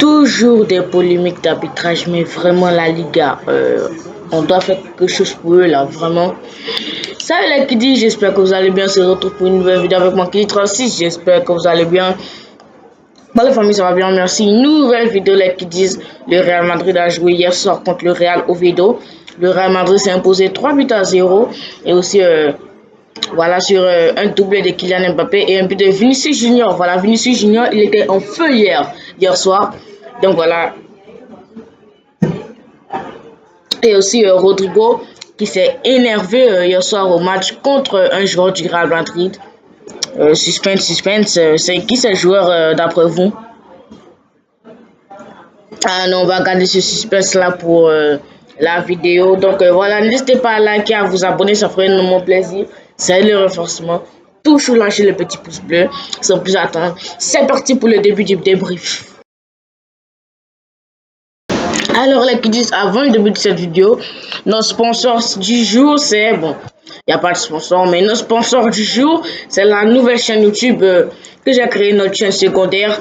Toujours des polémiques d'arbitrage, mais vraiment la Liga, on doit faire quelque chose pour eux là, vraiment. Salut les Kiddy, j'espère que vous allez bien. On se retrouve pour une nouvelle vidéo avec moi Kiddy 36. J'espère que vous allez bien. Bon les familles, ça va bien, merci. Une nouvelle vidéo les Kiddies. Le Real Madrid a joué hier soir contre le Real Oviedo. Le Real Madrid s'est imposé 3 buts à 0. Et aussi, voilà, sur un doublé de Kylian Mbappé et un but de Vinicius Junior. Voilà, Vinicius Junior, il était en feu hier soir. Donc voilà. Et aussi Rodrigo qui s'est énervé hier soir au match contre un joueur du Real Madrid. Suspense, c'est qui ce joueur d'après vous? Ah non, on va garder ce suspense là pour la vidéo. Donc voilà, n'hésitez pas à liker, à vous abonner, ça ferait énormément plaisir. C'est le renforcement. Toujours lâcher le petit pouce bleu, sans plus attendre. C'est parti pour le début du débrief. Alors les kiddies, avant le début de cette vidéo, nos sponsors du jour, c'est bon, il n'y a pas de sponsor, mais nos sponsors du jour, c'est la nouvelle chaîne YouTube que j'ai créée, notre chaîne secondaire,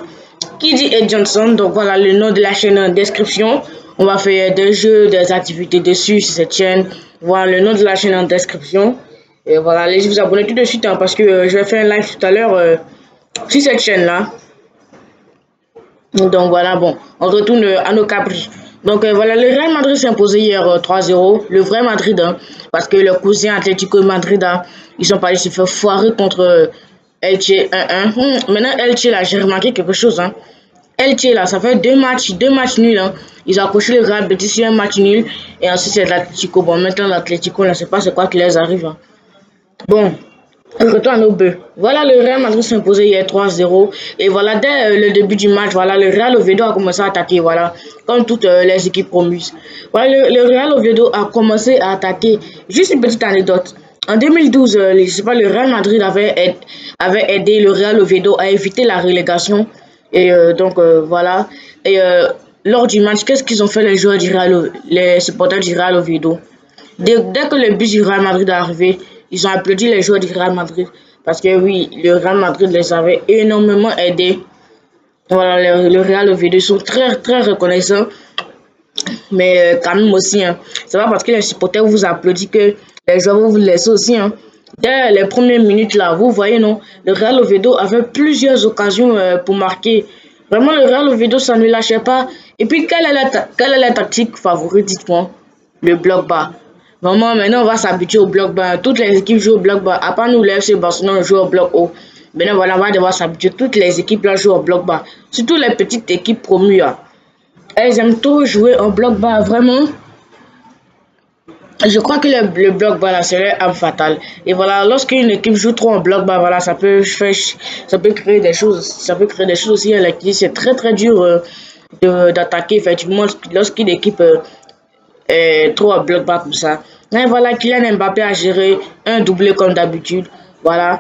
Kiddy et Johnson. Donc voilà le nom de la chaîne en description. On va faire des jeux, des activités dessus sur cette chaîne. Voilà le nom de la chaîne en description. Et voilà, allez vous abonner tout de suite hein, parce que je vais faire un live tout à l'heure sur cette chaîne là. Donc voilà, bon, on retourne à nos cabris. Donc voilà, le Real Madrid s'est imposé hier 3-0. Le vrai Madrid, hein, parce que le cousin Atlético Madrid, hein, ils sont pas allés se faire foirer contre Elche 1-1. Maintenant, Elche, là, j'ai remarqué quelque chose. Hein. Elche, là, ça fait deux matchs nuls. Hein. Ils ont accroché le Real Betis sur un match nul. Et ensuite, c'est l'Atlético. Bon, maintenant, l'Atlético, là, c'est pas c'est quoi qui les arrive. Hein. Bon, retourne au but. Voilà, le Real Madrid s'est imposé hier 3-0. Et voilà, dès le début du match, voilà, le Real Oviedo a commencé à attaquer, voilà, comme toutes les équipes promues. Voilà, le Real Oviedo a commencé à attaquer. Juste une petite anecdote. En 2012, je sais pas, le Real Madrid avait aidé le Real Oviedo à éviter la relégation. Et donc, voilà. Et lors du match, qu'est-ce qu'ils ont fait les joueurs du Real, les supporters du Real Oviedo? Dès que le but du Real Madrid est arrivé, ils ont applaudi les joueurs du Real Madrid. Parce que oui, le Real Madrid les avait énormément aidés. Voilà, le Real Oviedo sont très très reconnaissants. Mais quand même aussi, hein, c'est pas parce que les supporters vous applaudissent que les joueurs vont vous laisser aussi. Hein. Dès les premières minutes là, vous voyez non, le Real Oviedo avait plusieurs occasions pour marquer. Vraiment, le Real Oviedo, ça ne lâchait pas. Et puis, quelle est la tactique favorite, dites-moi? Le bloc bas. Vraiment, maintenant, on va s'habituer au bloc bas. Toutes les équipes jouent au bloc bas. À part nous, le FC Barcelone, joue au bloc haut. Maintenant, voilà, on va devoir s'habituer. Toutes les équipes là jouent au bloc bas. Surtout les petites équipes promues. Là. Elles aiment trop jouer en bloc bas. Vraiment, je crois que le bloc bas là serait arme fatale. Et voilà, lorsqu'une équipe joue trop en bloc bas, voilà, ça peut créer des choses. Ça peut créer des choses aussi. C'est très très dur d'attaquer effectivement lorsqu'une équipe est trop en bloc bas comme ça. Et voilà, Kylian Mbappé a géré un doublé comme d'habitude. Voilà.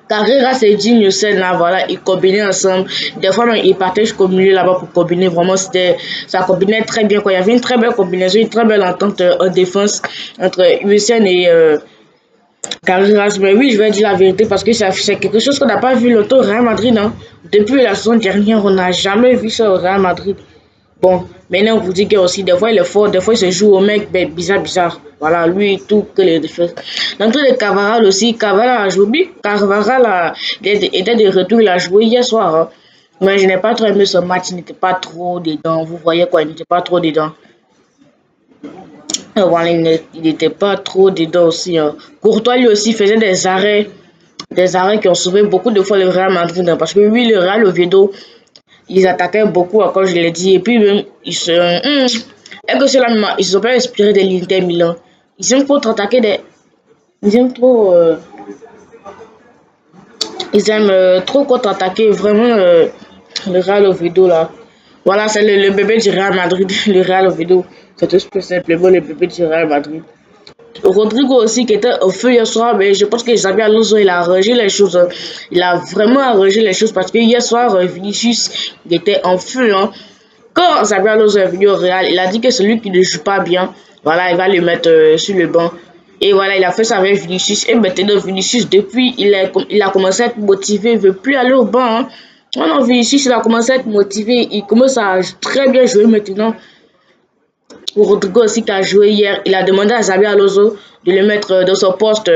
Carreras et Digne là, voilà, ils combinaient ensemble. Des fois, ils partaient jusqu'au milieu là-bas pour combiner. Vraiment, ça combinait très bien. Quoi. Il y avait une très belle combinaison, une très belle entente en défense entre USN et Carreras. Mais oui, je vais dire la vérité parce que c'est quelque chose qu'on n'a pas vu longtemps au Real Madrid. Hein. Depuis la saison dernière, on n'a jamais vu ça au Real Madrid. Bon, maintenant on vous dit que aussi des fois il est fort, des fois il se joue au mec bizarre. Voilà, lui tout que les défenses. L'entrée de Cavaral aussi, Cavaral a joué. Cavaral était de retour, il a joué hier soir. Hein. Mais je n'ai pas trop aimé ce match, il n'était pas trop dedans. Vous voyez quoi, il n'était pas trop dedans. Voilà, il n'était pas trop dedans aussi. Hein. Courtois lui aussi faisait des arrêts qui ont sauvé beaucoup de fois le Real Madrid. Hein, parce que oui, le Real Oviedo, ils attaquaient beaucoup, comme je l'ai dit. Et puis, même, ils se. Et que cela, ils se sont pas inspirés de l'Inter Milan. Ils aiment trop attaquer des. Ils aiment trop. Ils aiment trop contre-attaquer vraiment le Real Oviedo là. Voilà, c'est le bébé du Real Madrid, le Real Oviedo. C'est tout simplement le bébé du Real Madrid. Rodrigo aussi qui était au feu hier soir, mais je pense que Xabi Alonso il a arrangé les choses. Hein. Il a vraiment arrangé les choses parce que hier soir, Vinicius il était en feu. Hein. Quand Xabi Alonso est venu au Real, il a dit que celui qui ne joue pas bien, voilà, il va le mettre sur le banc. Et voilà, il a fait ça avec Vinicius. Et maintenant, Vinicius, depuis, il a commencé à être motivé, il ne veut plus aller au banc. Hein. On a Vinicius, il a commencé à être motivé. Il commence à très bien jouer maintenant. Rodrigo aussi qui a joué hier, il a demandé à Xabi Alonso de le mettre dans son poste,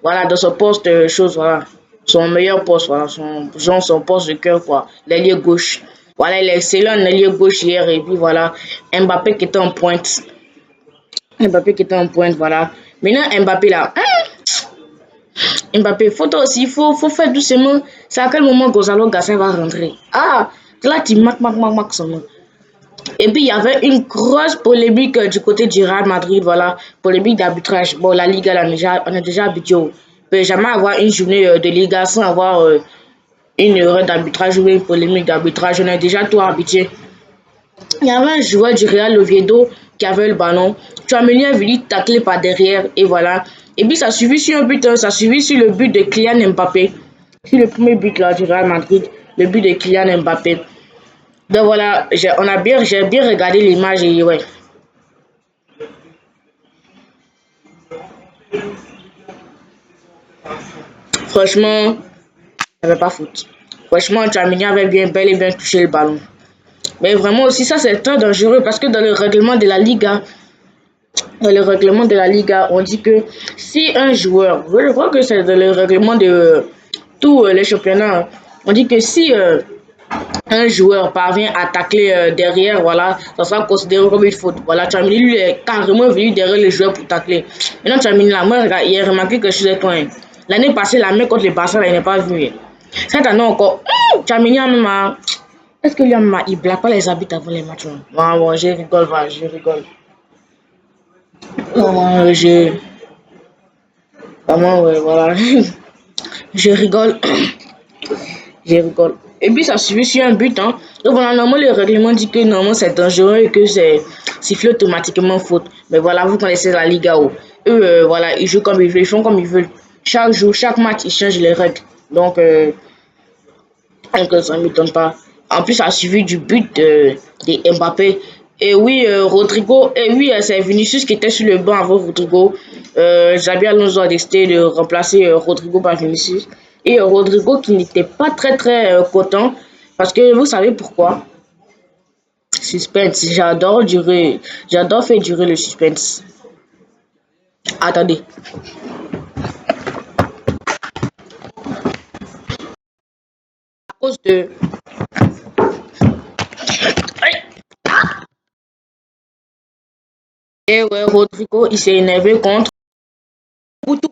voilà, dans son poste, chose, voilà, son meilleur poste, voilà, son poste de cœur, quoi, l'ailier gauche. Voilà, il est excellent en ailier gauche hier, et puis voilà, Mbappé qui était en pointe. Mbappé qui était en pointe, voilà. Maintenant, Mbappé là, Mbappé, faut toi aussi, faut faire doucement. C'est à quel moment Gonzalo Gasset va rentrer? Ah, là, tu marques son nom. Et puis, il y avait une grosse polémique du côté du Real Madrid, voilà, polémique d'arbitrage. Bon, la Liga, là, on est déjà habitué. On ne peut jamais avoir une journée de Liga sans avoir une erreur d'arbitrage ou une polémique d'arbitrage. On est déjà tout habitué. Il y avait un joueur du Real Oviedo qui avait le ballon. Tchouaméni est venu tacler par derrière et voilà. Et puis, ça a suivi sur un but, ça a suivi sur le but de Kylian Mbappé. Sur le premier but là, du Real Madrid, le but de Kylian Mbappé. Donc voilà, j'ai bien regardé l'image et ouais. Franchement, il n'y avait pas faute. Franchement, Tchouaméni avait bel et bien touché le ballon. Mais vraiment aussi, ça c'est très dangereux parce que dans le règlement de la Liga, on dit que si un joueur, je crois que c'est dans le règlement de tous les championnats, on dit que si un joueur parvient à tacler derrière, voilà, ça sera considéré comme une faute. Voilà, Tchouaméni lui est carrément venu derrière le joueur pour tacler. Maintenant, Tchouaméni là, moi, il a remarqué quelque chose de toi. Hein. L'année passée, la main contre le Barça, il n'est pas vu. Hein. Cette année encore, Tchouaméni a même. Est-ce que lui, il ne blague pas les habits avant les matchs? Bon, bon, je rigole, va, je rigole. Vraiment, vraiment, ouais, voilà. Je rigole. Je rigole. Et puis ça suffit sur un but. Hein. Donc voilà, normalement le règlement dit que normalement c'est dangereux et que c'est sifflé automatiquement faute. Mais voilà, vous connaissez la Liga où eux, voilà, ils jouent comme ils veulent, ils font comme ils veulent. Chaque jour, chaque match, ils changent les règles. Donc ça ne m'étonne pas. En plus, ça a suivi du but de Mbappé. Et oui, Rodrigo, et oui, c'est Vinicius qui était sur le banc avant Rodrigo. Xabi Alonso a décidé de remplacer Rodrigo par Vinicius. Et Rodrigo qui n'était pas très content. Parce que vous savez pourquoi? Suspense, j'adore faire durer le suspense. Attendez. À cause de... Et ouais, Rodrigo, il s'est énervé contre Mobutu.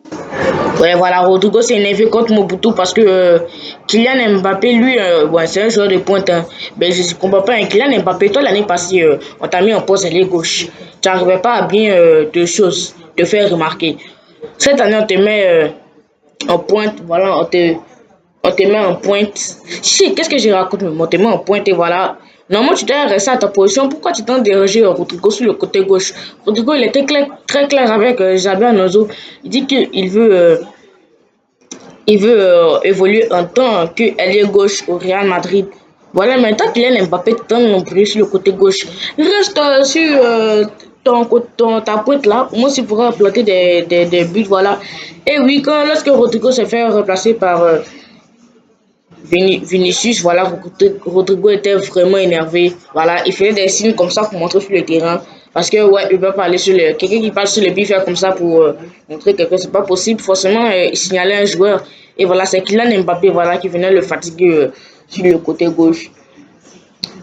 Ouais, voilà, Rodrigo s'est énervé contre Mobutu parce que Kylian Mbappé, lui, ouais, c'est un joueur de pointe. Hein. Mais je ne comprends pas, hein, Kylian Mbappé, toi, l'année passée, on t'a mis en poste à l'aile gauche. Tu n'arrivais pas à bien te faire remarquer. Cette année, on te met en pointe, voilà, on te met en pointe. Si, qu'est-ce que je raconte? On te met en pointe et voilà. Normalement, tu dois rester à ta position. Pourquoi tu t'en dérangé Rodrigo sur le côté gauche? Rodrigo, il était très clair avec Xabi Alonso. Il dit il veut évoluer en tant qu'ailier gauche au Real Madrid. Voilà, maintenant Kylian Mbappé tente non plus sur le côté gauche. Reste sur ta pointe là. Moi, tu pourras planter des buts. Voilà. Et oui, lorsque Rodrigo s'est fait remplacer par Vinicius, voilà, Rodrigo était vraiment énervé. Voilà, il faisait des signes comme ça pour montrer sur le terrain. Parce que, ouais, il peut parler sur le. Quelqu'un qui parle sur le but, faire comme ça pour montrer quelqu'un, c'est pas possible. Forcément, il signalait un joueur. Et voilà, c'est Kylian Mbappé, voilà, qui venait le fatiguer sur le côté gauche.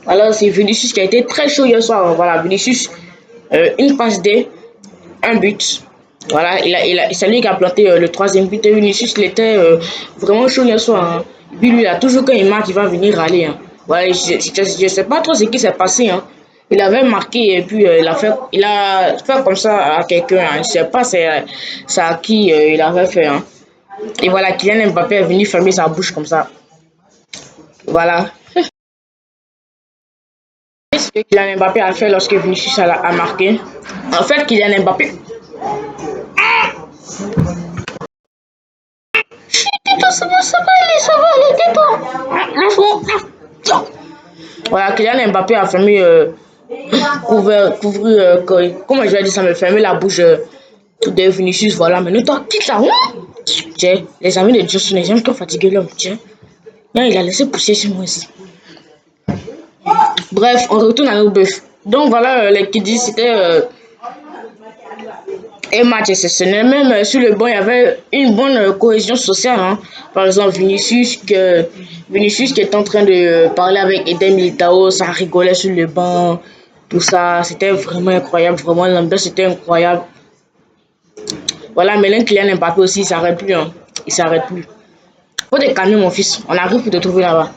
Alors, c'est Vinicius qui a été très chaud hier soir. Voilà, Vinicius, une passe D, un but. Voilà, c'est lui qui a planté le troisième but. Et Vinicius, il était vraiment chaud hier soir. Hein. Et puis lui, il a toujours quand il marque, il va venir râler. Hein. Voilà, je sais pas trop ce qui s'est passé. Hein. Il avait marqué et puis il a fait comme ça à quelqu'un. Hein. Je sais pas c'est à qui il avait fait. Hein. Et voilà, Kylian Mbappé est venu fermer sa bouche comme ça. Voilà. Ce que Kylian Mbappé a fait lorsque Vinicius a marqué. En fait, Kylian Mbappé. Ça va, allez, tais-toi. Voilà, Kylian Mbappé a fermé, couvrir, comment je vais dire ça, me fermer la bouche de Vinicius. Voilà, mais nous, toi, quitte ça. Tiens, les amis de Dieu sont les gens qui ont fatigué l'homme. Tiens, Il a laissé pousser sur moi ici. Bref, on retourne à nos bœufs. Donc voilà, les Kiddies, c'était un match exceptionnel. Même sur le banc, il y avait une bonne cohésion sociale. Hein. Par exemple, Vinicius qui est en train de parler avec Eden Militao, ça rigolait sur le banc, tout ça. C'était vraiment incroyable. Vraiment, l'ambiance était incroyable. Voilà, mais Kylian Mbappé aussi, il s'arrête plus. Hein. Il s'arrête plus. Faut te calmer, mon fils. On arrive pour te trouver là-bas.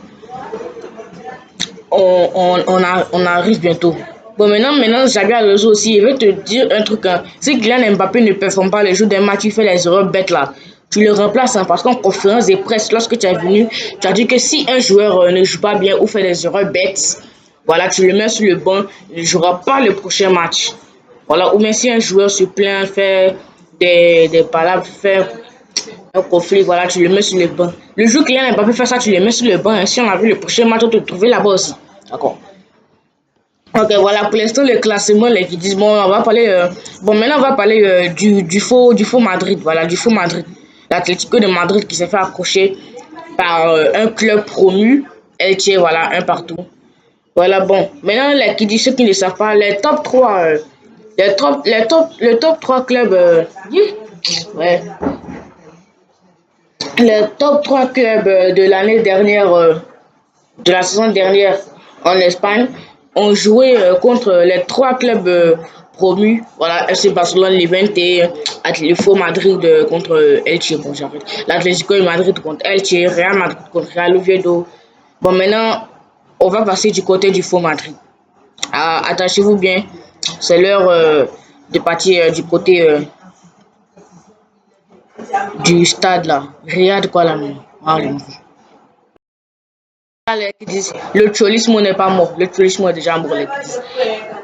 On arrive bientôt. Bon, maintenant, Xabi Alonso aussi, il veut te dire un truc. Hein. Si Kylian Mbappé ne performe pas les jours d'un match, il fait les erreurs bêtes là. Tu le remplaces hein, parce qu'en conférence de presse, lorsque tu es venu, tu as dit que si un joueur ne joue pas bien ou fait des erreurs bêtes, voilà, tu le mets sur le banc, il ne jouera pas le prochain match. Voilà, ou même si un joueur se plaint, fait des palabres, fait un conflit, voilà, tu le mets sur le banc. Le jour qu'il y a un Mbappé fait ça, tu le mets sur le banc. Hein. Si on a vu le prochain match, on te trouver là-bas aussi. D'accord. Ok, voilà, pour l'instant, le classement, les qui disent, bon, on va parler, bon, maintenant, on va parler du faux Madrid, voilà, du faux Madrid. L'Atlético de Madrid qui s'est fait accrocher par un club promu, Elche, voilà, un partout. Voilà, bon, maintenant, les qui disent, ceux qui ne savent pas, les top 3 le top 3 clubs, ouais, les top 3 clubs de l'année dernière, de la saison dernière en Espagne, ont joué contre les 3 clubs promus. Voilà, FC Barcelone, Levante et Atlético Madrid contre Elche. Bon, j'arrête. L'Atlético de Madrid contre Elche, Real Madrid contre Real Oviedo. Bon, maintenant, on va passer du côté du faux Madrid. Ah, attachez-vous bien, c'est l'heure de partir du côté du stade là. Riyad quoi là. Ah, le cholisme n'est pas mort. Le cholisme est déjà mort.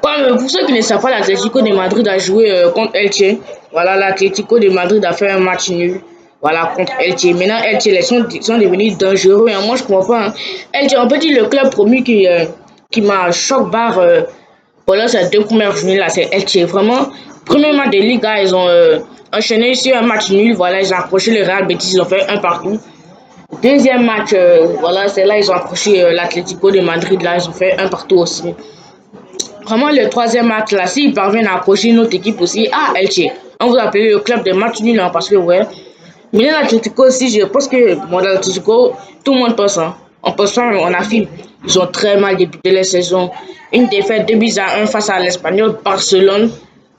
Pour ceux qui ne savent pas, l'Atlético de Madrid a joué contre Elche. Voilà, l'Atlético de Madrid a fait un match nul. Voilà, contre Elche. Maintenant, Elche, ils sont devenus dangereux. Hein. Moi, je comprends pas. Hein. Elche, on peut dire le club promu qui m'a choc barre pendant ces 2 premières journées là, c'est Elche. Vraiment, premier match de Liga, ils ont enchaîné sur un match nul. Voilà, ils ont accroché le Real Betis, ils ont fait un partout. Deuxième match, voilà, c'est là ils ont accroché l'Atlético de Madrid, là ils ont fait un partout aussi. Vraiment le troisième match là, s'ils parviennent à accrocher une autre équipe aussi, ah Elche, on vous appelle le club de match nul hein, parce que ouais. Mais l'Atlético aussi, je pense que bon, l'Atlético, tout le monde pense, hein. On pense pas, on affirme. Ils ont très mal débuté la saison. Une défaite 2-1 face à l'Espagnol Barcelone,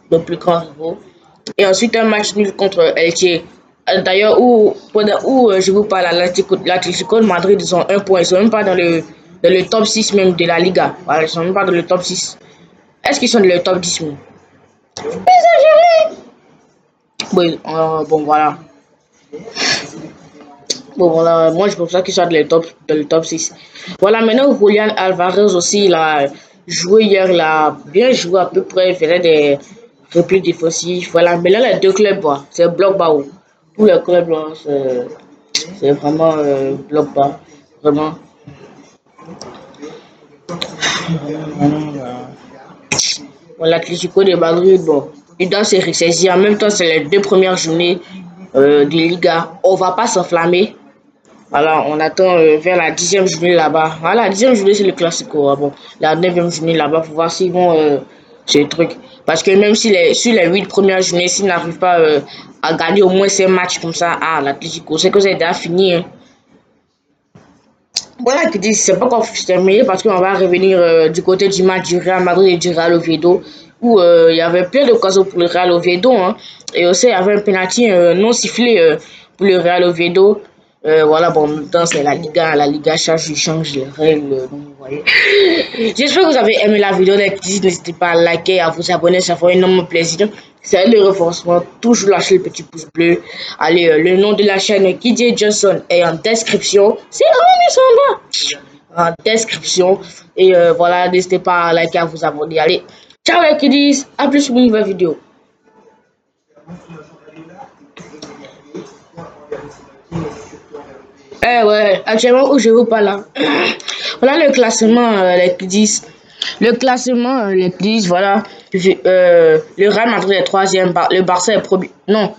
le plus grand rival. Et ensuite un match nul contre Elche. D'ailleurs, où je vous parle, l'Atlético de Madrid, ils ont 1 point. Ils sont même pas dans le top 6 même de la Liga. Voilà, ils sont même pas dans le top 6. Est-ce qu'ils sont dans le top 10 même? Oui, bon, voilà. Bon, voilà, moi je pense pas qu'ils soient dans le top 6. Voilà, maintenant Julian Alvarez aussi, il a joué hier, il a bien joué à peu près, il faisait des replis défensifs. Voilà, mais là, les 2 clubs, c'est bloc bas. Tous les clubs, là, c'est vraiment bloc bas. Vraiment. Voilà, l'Atlético de Madrid, bon, il doit se ressaisir. En même temps, c'est les 2 premières journées de Liga. On va pas s'enflammer. Voilà, on attend vers la 10e journée là-bas. Voilà, la 10e journée, c'est le classico. Bon, la 9e journée là-bas, pour voir s'ils vont ce truc. Parce que même si sur les 8 premières journées, s'ils n'arrivent pas à gagner au moins ces matchs comme ça, ah, l'Atlético, c'est que c'est déjà fini. Hein. Voilà qui dit, c'est pas encore terminé parce qu'on va revenir du côté du match du Real Madrid et du Real Oviedo où il y avait plein d'occasions pour le Real Oviedo. Hein, et aussi, il y avait un penalty non sifflé pour le Real Oviedo. Voilà, bon, en même temps, c'est la Liga change les règles, donc vous voyez. J'espère que vous avez aimé la vidéo. N'hésitez pas à liker, à vous abonner, ça fait énormément plaisir. C'est le renforcement, toujours lâcher le petit pouce bleu. Allez, le nom de la chaîne KJ Johnson est en description. C'est en bas. En description. Et voilà, n'hésitez pas à liker, à vous abonner. Allez, ciao les kiddies, à plus pour une nouvelle vidéo. Ouais, actuellement où je vous parle là. Voilà le classement, les kiddies. Le classement, les kiddies, voilà. Le Real Madrid est 3e, le Barça est premier. Non,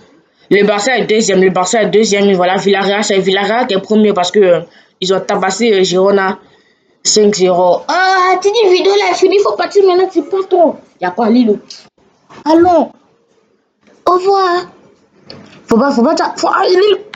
Le Barça est deuxième. Le Barça est deuxième. Et voilà, Villarreal, c'est Villarreal qui est premier parce que ils ont tabassé Girona 5-0. Ah, tu dis vidéo là, fini, faut partir maintenant, c'est pas trop. Y a quoi, Lilo? Allons, au revoir. Faut pas, faut pas, faut, ah, Lilo.